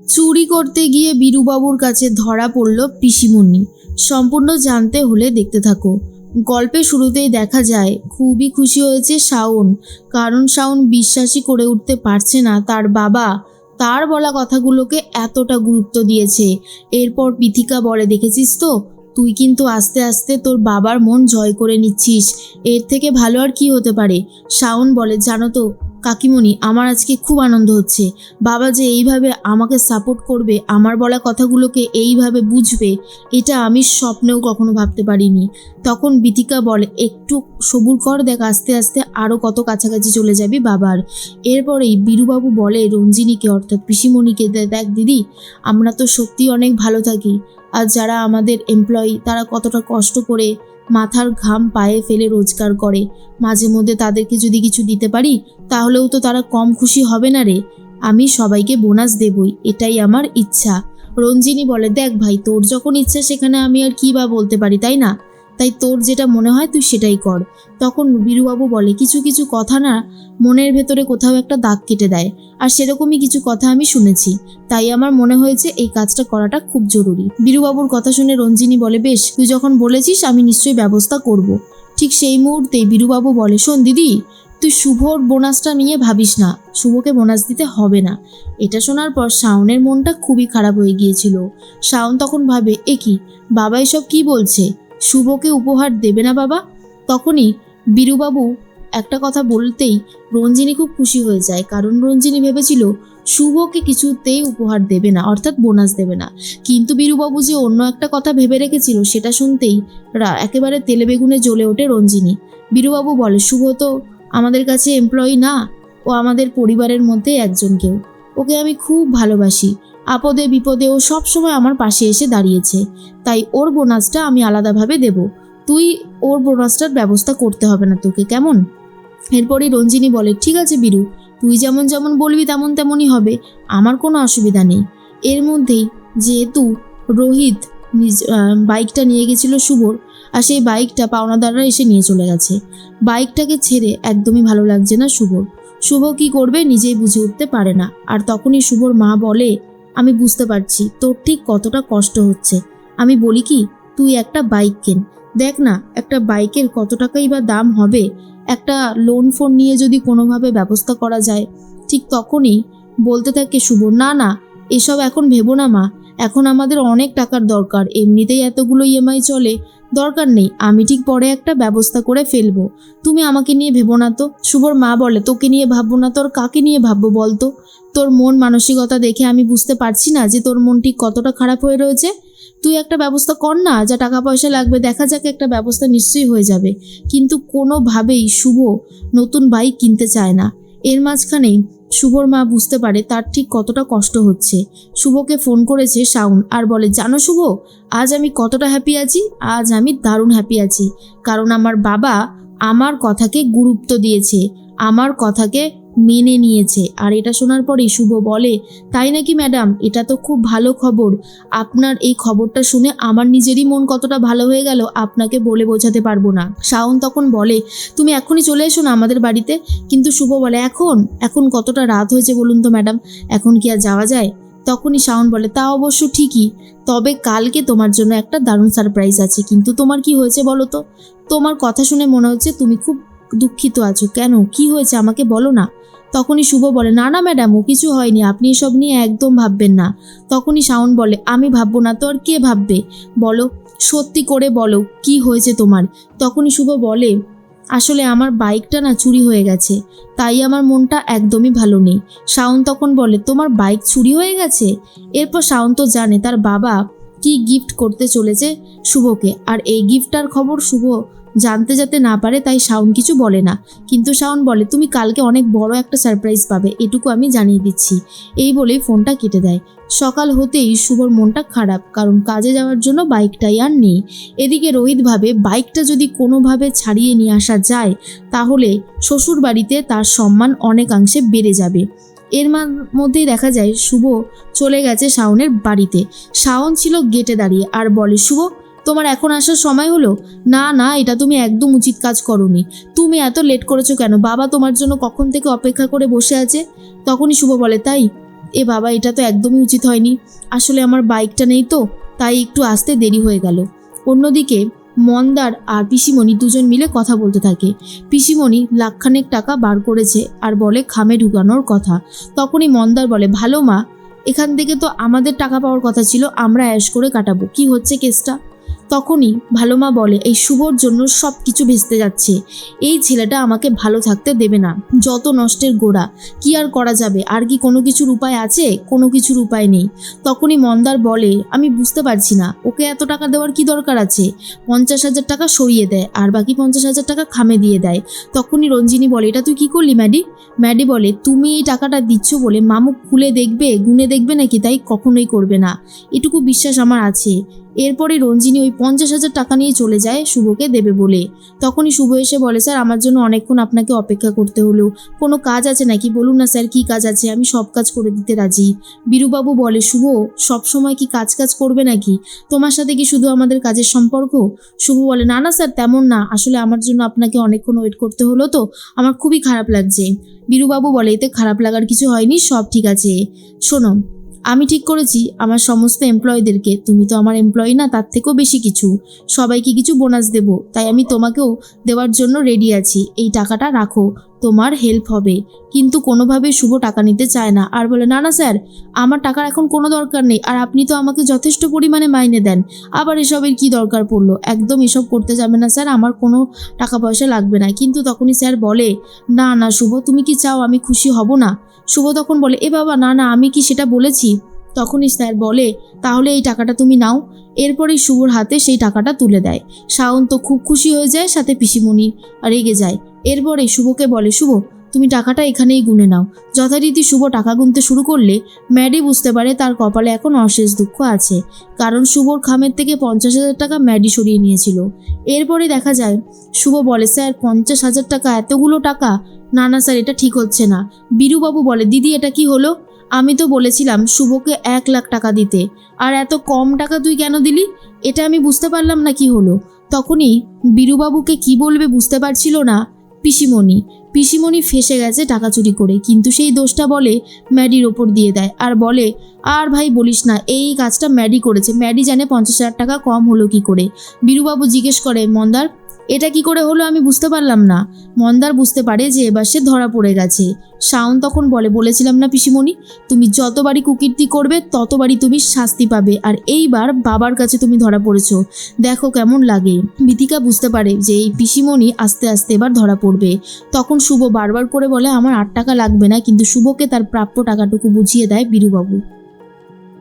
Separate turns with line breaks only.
চুরি করতে গিয়ে বীরুবাবুর কাছে ধরা পড়ল পিসিমণি। সম্পূর্ণ জানতে হলে দেখতে থাকো। গল্পের শুরুতেই দেখা যায় খুবই খুশি হয়েছে শাওন, কারণ শাওন বিশ্বাসই করে উঠতে পারছে না তার বাবা তার বলা কথাগুলোকে এতটা গুরুত্ব দিয়েছে। এরপর পিথিকা বলে, দেখেছিস তো, তুই কিন্তু আস্তে আস্তে তোর বাবার মন জয় করে নিচ্ছিস, এর থেকে ভালো আর কি হতে পারে। শাওন বলে, জানো তো কাকিমণি, আমার আজকে খুব আনন্দ হচ্ছে। বাবা যে এইভাবে আমাকে সাপোর্ট করবে, আমার বলা কথাগুলোকে এইভাবে বুঝবে, এটা আমি স্বপ্নেও কখনো ভাবতে পারিনি। তখন বিথিকা বলে, একটু সবুর কর, দেখ আস্তে আস্তে আরও কত কাছাকাছি চলে যাবি বাবার। এরপরেই বীরুবাবু বলে রঞ্জিনীকে, অর্থাৎ পিসিমণিকে, দেখ দিদি, আমরা তো সত্যি অনেক ভালো থাকি, আর যারা আমাদের এমপ্লয়ি তারা কতটা কষ্ট করে মাথার ঘাম পায়ে ফেলে রোজগার করে, মাঝে মধ্যে তাদেরকে যদি কিছু দিতে পারি তাহলেও তো তারা কম খুশি হবে না রে। আমি সবাইকে বোনাস দেবই, এটাই আমার ইচ্ছা। রঞ্জিনী বলে, দেখ ভাই, তোর যখন ইচ্ছা সেখানে আমি আর কী বা বলতে পারি, তাই না? তাই তোর যেটা মনে হয় তুই সেটাই কর। তখন বীরুবাবু বলে, কিছু কিছু কথা না মনের ভেতরে কোথাও একটা দাগ কেটে দেয়, আর সেরকমই কিছু কথা আমি শুনেছি, তাই আমার মনে হয়েছে এই কাজটা করাটা খুব জরুরি। বীরুবাবুর কথা শুনে রঞ্জিনী বলে, বেশ, তুই যখন বলেছিস আমি নিশ্চয়ই ব্যবস্থা করব। ঠিক সেই মুহূর্তেই বীরুবাবু বলে, শোন দিদি, তুই শুভর বোনাসটা নিয়ে ভাবিস না, শুভকে বোনাস দিতে হবে না। এটা শোনার পর শাওনের মনটা খুবই খারাপ হয়ে গিয়েছিল। শাওন তখন ভাবে, এ কি, বাবা এসব কি বলছে, শুভকে উপহার দেবে না বাবা? তখনই বীরুবাবু একটা কথা বলতেই রঞ্জিনী খুব খুশি হয়ে যায়, কারণ রঞ্জিনী ভেবেছিল শুভকে কিছুতেই উপহার দেবে না, অর্থাৎ বোনাস দেবে না। কিন্তু বীরুবাবু যে অন্য একটা কথা ভেবে রেখেছিল সেটা শুনতেই একেবারে তেলে বেগুনে জ্বলে ওঠে রঞ্জিনী। বীরুবাবু বলে, শুভ তো আমাদের কাছে এমপ্লয়ি না, ও আমাদের পরিবারের মধ্যে একজন কেউ, ওকে আমি খুব ভালোবাসি, আপদে বিপদে ও সবসময় আমার পাশে এসে দাঁড়িয়েছে, তাই ওর বোনাসটা আমি আলাদাভাবে দেব, তুই ওর বোনাসটার ব্যবস্থা করতে হবে না তোকে, কেমন? এরপরই রঞ্জিনী বলে, ঠিক আছে বীরু, তুই যেমন যেমন বলবি তেমন তেমনই হবে, আমার কোনো অসুবিধা নেই। এর মধ্যেই যেহেতু রোহিত বাইকটা নিয়ে গেছিল শুভর, আর সেই বাইকটা পাওনাদাররা এসে নিয়ে চলে গেছে। বাইকটাকে ছেড়ে একদমই ভালো লাগছে না শুভর। শুভ কি করবে নিজেই বুঝে উঠতে পারে না। আর তখনই শুভর মা বলে, আমি বুঝতে পারছি তোর ঠিক কতটা কষ্ট হচ্ছে, আমি বলি কি, তুই একটা বাইক কেন, দেখ না একটা বাইকের কত টাকাই বা দাম হবে, একটা লোন ফোন নিয়ে যদি কোনোভাবে ব্যবস্থা করা যায়। ঠিক তখনই বলতে থাকে শুভ, না না, এসব এখন ভেবো না মা, এখন আমাদের অনেক টাকার দরকার, এমনিতেই এতগুলো ইএমআই চলে, দরকার নেই, আমি ঠিক পরে একটা ব্যবস্থা করে ফেলবো, তুমি আমাকে নিয়ে ভেবো না তো। শুভর মা বলে, তোকে নিয়ে ভাববো না তোর কাকে নিয়ে ভাববো বলতো? তোর মন মানসিকতা দেখে আমি বুঝতে পারছি না যে তোর মন ঠিক কতটা খারাপ হয়ে রয়েছে। তুই একটা ব্যবস্থা কর না, যা টাকা পয়সা লাগবে দেখা যাক, একটা ব্যবস্থা নিশ্চয়ই হয়ে যাবে। কিন্তু কোনোভাবেই শুভ নতুন বাইক কিনতে চায় না। এর মাঝখানেই শুভর মা বুঝতে পারে তার ঠিক কতটা কষ্ট হচ্ছে। শুভকে ফোন করেছে শাওন আর বলে, জানো শুভ, আজ আমি কতটা হ্যাপি আছি, আজ আমি দারুণ হ্যাপি আছি, কারণ আমার বাবা আমার কথাকে গুরুত্ব দিয়েছে, আমার কথাকে মেনে নিয়েছে। আর এটা শোনার পরেই শুভ বলে, তাই নাকি ম্যাডাম, এটা তো খুব ভালো খবর, আপনার এই খবরটা শুনে আমার নিজেরই মন কতটা ভালো হয়ে গেল, আপনাকে বলে বোঝাতে পারবো না। শাওন তখন বলে, তুমি এখনই চলে এসো না আমাদের বাড়িতে। কিন্তু শুভ বলে, এখন কতটা রাত হয়েছে বলুন তো ম্যাডাম, এখন কি আর যাওয়া যায়? তখনই শাওন বলে, তা অবশ্য ঠিকই, তবে কালকে তোমার জন্য একটা দারুণ সারপ্রাইজ আছে। কিন্তু তোমার কি হয়েছে বলো তো, তোমার কথা শুনে মনে হচ্ছে তুমি খুব দুঃখিত আছো, কেন, কি হয়েছে আমাকে বলো না। তখনই শুভ বলে, না না ম্যাডাম, ও কিছু হয়নি, আপনি এসব নিয়ে একদম ভাববেন না। তখনই শাওন বলে, আমি ভাববো না তো আর কে ভাববে, বলো, সত্যি করে বলো কি হয়েছে তোমার। তখনই শুভ বলে, আসলে আমার বাইকটা না চুরি হয়ে গেছে, তাই আমার মনটা একদমই ভালো নেই। শাওন তখন বলে, তোমার বাইক চুরি হয়ে গেছে? এরপর শাওন তো জানে তার বাবা কি গিফট করতে চলেছে শুভকে, আর এই গিফটটার খবর শুভ জানতে যাতে না পারে, তাই শাওন কিছু বলে না। কিন্তু শাওন বলে, তুমি কালকে অনেক বড় একটা সারপ্রাইজ পাবে, এটুকু আমি জানিয়ে দিচ্ছি। এই বলেই ফোনটা কেটে দেয়। সকাল হতেই শুভর মনটা খারাপ, কারণ কাজে যাওয়ার জন্য বাইকটাই আর নেই। এদিকে রোহিত ভাবে, বাইকটা যদি কোনোভাবে ছাড়িয়ে নিয়ে আসা যায় তাহলে শ্বশুর বাড়িতে তার সম্মান অনেকাংশে বেড়ে যাবে। এর মধ্যেই দেখা যায় শুভ চলে গেছে শাওনের বাড়িতে। শাওন ছিল গেটে দাঁড়িয়ে আর বলে, শুভ, তোমার এখন আসার সময় হলো? না না, এটা তুমি একদম উচিত কাজ করোনি, তুমি এত লেট করেছো কেন, বাবা তোমার জন্য কখন থেকে অপেক্ষা করে বসে আছে। তখনই শুভ বলে, তাই এ বাবা, এটা তো একদমই উচিত হয়নি। আসলে আমার বাইকটা নেই তো, তাই একটু আসতে দেরি হয়ে গেল। অন্যদিকে মন্দার আর পিসিমণি দুজন মিলে কথা বলতে থাকে। পিসিমণি লাখখানেক টাকা বার করেছে আর বলে খামে ঢুকানোর কথা। তখনই মন্দার বলে, ভালো মা, এখান থেকে তো আমাদের টাকা পাওয়ার কথা ছিল, আমরা অ্যাশ করে কাটাবো, কি হচ্ছে কেসটা? তখনই ভালো মা বলে, এই শুভর জন্য সব কিছু ভেস্তে যাচ্ছে। এই ছেলেটা আমাকে ভালো থাকতে দেবে না, যত নষ্টের গোড়া। কি আর করা যাবে? আর কি কোনো কিছুর উপায় আছে? কোনো কিছুর উপায় নেই। তখনই মন্দার বলে, আমি বুঝতে পারছি না, ওকে এত টাকা দেওয়ার কি দরকার আছে? 50,000 টাকা সরিয়ে দেয় আর বাকি 50,000 টাকা খামে দিয়ে দেয়। তখনই রঞ্জিনী বলে, এটা তুই কি করলি ম্যাডি? ম্যাডি বলে, তুমি এই টাকাটা দিচ্ছ বলে মামুক খুলে দেখবে, গুনে দেখবে নাকি? তাই কখনোই করবে না, এটুকু বিশ্বাস আমার আছে। এরপরে রঞ্জিনী ওই 50,000 টাকা নিয়ে চলে যায় শুভকে দেবে বলে। তখনই শুভ এসে বলে, স্যার আমার জন্য অনেকক্ষণ আপনাকে অপেক্ষা করতে হলো, কোনো কাজ আছে নাকি? বলুন না স্যার, কি কাজ আছে? আমি সব কাজ করে দিতে রাজি। বীরুবাবু বলে, শুভ সব সময় কি কাজ করবে নাকি? তোমার সাথে কি শুধু আমাদের কাজের সম্পর্ক? শুভ বলে, না না স্যার, তেমন না, আসলে আমার জন্য আপনাকে অনেকক্ষণ ওয়েট করতে হলো তো, আমার খুবই খারাপ লাগছে। বীরুবাবু বলে, এতে খারাপ লাগার কিছু হয়নি, সব ঠিক আছে। শোনো, আমি ঠিক করেছি আমার সমস্ত এমপ্লয়ীদেরকে, তুমি তো আমার এমপ্লয়ি না, তার থেকেও বেশি কিছু, সবাইকে কিছু বোনাস দেব। তাই আমি তোমাকেও দেওয়ার জন্য রেডি আছি। এই টাকাটা রাখো, তোমার হেল্প হবে। কিন্তু কোনোভাবে শুভ টাকা নিতে চায় না আর বলে, না না স্যার, আমার টাকার এখন কোনো দরকার নেই, আর আপনি তো আমাকে যথেষ্ট পরিমাণে মাইনে দেন, আবার এসবের কি দরকার পড়লো? একদম এসব করতে যাবে না স্যার, আমার কোনো টাকা পয়সা লাগবে না। কিন্তু তখনই স্যার বলে, না না শুভ, তুমি কি চাও আমি খুশি হব না? শুভ তখন বলে, এ বাবা, না না, আমি কি সেটা বলেছি? তখনই স্যার বলে, তাহলে এই টাকাটা তুমি নাও। এরপরেই শুভর হাতে সেই টাকাটা তুলে দেয়। শাওন তো খুব খুশি হয়ে যায়, সাথে পিসিমণি রেগে যায়। এরপরে শুভকে বলে, শুভ তুমি টাকাটা এখানেই গুনে নাও। যথারীতি শুভ টাকা গুনতে শুরু করলে ম্যাডি বুঝতে পারে তার কপালে এখন অশেষ দুঃখ আছে, কারণ শুভর খামের থেকে 50,000 টাকা ম্যাডি সরিয়ে নিয়েছিল। এরপরে দেখা যায় শুভ বলে, স্যার 50,000 টাকা, এতগুলো টাকা? না না স্যার, এটা ঠিক হচ্ছে না। বীরুবাবু বলে, দিদি এটা কি হলো? আমি তো বলেছিলাম শুভকে 1,00,000 টাকা দিতে, আর এত কম টাকা তুই কেন দিলি? এটা আমি বুঝতে পারলাম না কি হলো। তখনই বীরুবাবুকে কি বলবে বুঝতে পারছিল না পিসিমণি। পিসিমণি ফেঁসে গেছে টাকা চুরি করে, কিন্তু সেই দোষটা বলে ম্যাডির ওপর দিয়ে দেয় আর বলে, আর ভাই বলিস না, এই কাজটা ম্যাডি করেছে, ম্যাডি জানে 50,000 টাকা কম হলো কি করে। বীরুবাবু জিজ্ঞেস করে, মন্দার এটা কি করে হলো? আমি বুঝতে পারলাম না। মন্দার বুঝতে পারে যে এবার সে ধরা পড়ে গেছে। শাওন তখন বলে, বলেছিলাম না পিসিমণি, তুমি যতবারই কুকীর্তি করবে ততবারই তুমি শাস্তি পাবে, আর এইবার বাবার কাছে তুমি ধরা পড়েছো, দেখো কেমন লাগে। বিথিকা বুঝতে পারে যে এই পিসিমণি আস্তে আস্তে এবার ধরা পড়বে। তখন শুভ বারবার করে বলে, আমার 8 টাকা লাগবে না, কিন্তু শুভকে তার প্রাপ্য টাকাটুকু বুঝিয়ে দেয় বীরুবাবু।